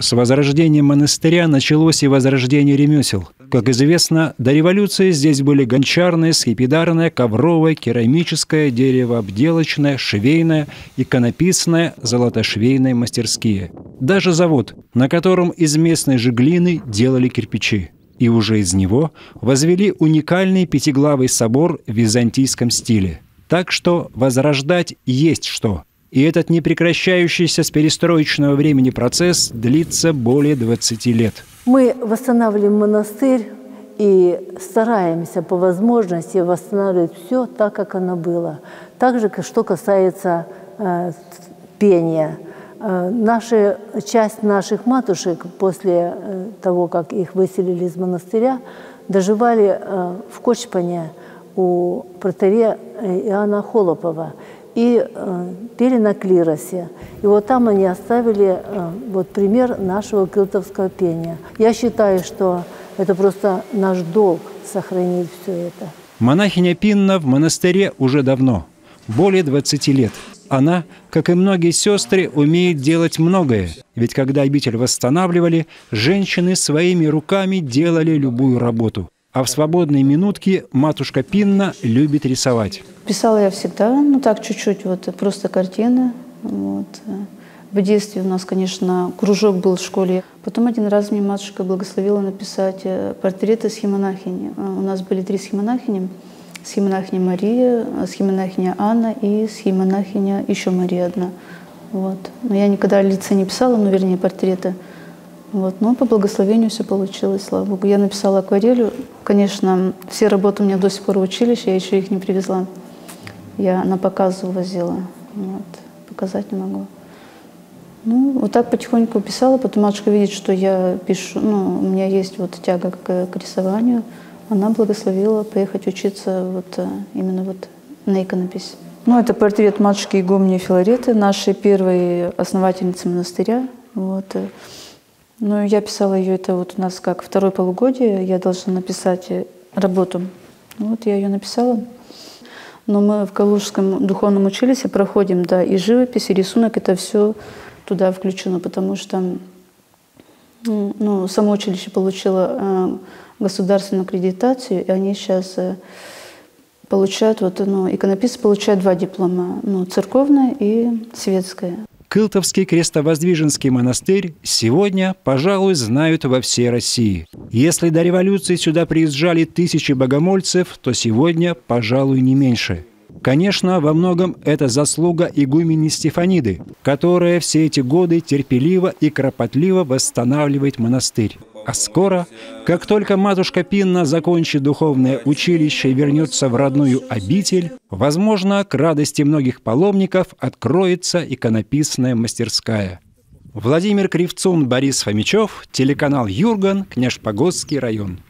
С возрождением монастыря началось и возрождение ремесел. Как известно, до революции здесь были гончарное, скипидарное, ковровое, керамическое, деревообделочное, швейное, иконописное, золотошвейное мастерские. Даже завод, на котором из местной же глины делали кирпичи. И уже из него возвели уникальный пятиглавый собор в византийском стиле. Так что возрождать есть что. И этот непрекращающийся с перестроечного времени процесс длится более 20 лет. Мы восстанавливаем монастырь и стараемся по возможности восстанавливать все так, как оно было. Также, что касается пения. Часть наших матушек после того, как их выселили из монастыря, доживали в Кочпане у протоиерея Иоанна Холопова и пели на клиросе. И вот там они оставили пример нашего кылтовского пения. Я считаю, что это просто наш долг сохранить все это. Монахиня Пинна в монастыре уже давно, более 20 лет. Она, как и многие сестры, умеет делать многое. Ведь когда обитель восстанавливали, женщины своими руками делали любую работу. А в свободные минутки матушка Пинна любит рисовать. Писала я всегда, так чуть-чуть, просто картины. В детстве у нас, конечно, кружок был в школе. Потом один раз мне матушка благословила написать портреты схемонахини. У нас были 3 схемонахини. Схемонахиня Мария, схемонахиня Анна и схемонахиня еще Мария одна. Но я никогда лица не писала, вернее, портреты. Но по благословению все получилось, слава Богу. Я написала акварелью. Конечно, все работы у меня до сих пор в училище, я еще их не привезла. Я на показ увозила. Показать не могу. Вот так потихоньку писала, потом матушка видит, что я пишу, у меня есть тяга к рисованию. Она благословила поехать учиться именно на иконопись. Это портрет матушки игуменьи Филареты, нашей первой основательницы монастыря. Я писала ее, это у нас как второе полугодие, я должна написать работу. Я ее написала. Но мы в Калужском духовном училище проходим, и живопись, и рисунок, это все туда включено, потому что само училище получило государственную аккредитацию, и они сейчас получают, иконописцы получают 2 диплома, церковное и светское. Кылтовский крестовоздвиженский монастырь сегодня, пожалуй, знают во всей России. Если до революции сюда приезжали тысячи богомольцев, то сегодня, пожалуй, не меньше. Конечно, во многом это заслуга игумени Стефаниды, которая все эти годы терпеливо и кропотливо восстанавливает монастырь. А скоро, как только матушка Пинна закончит духовное училище и вернется в родную обитель, возможно, к радости многих паломников откроется иконописная мастерская. Владимир Кривцун, Борис Фомичев, телеканал Юрган, Княжпогосский район.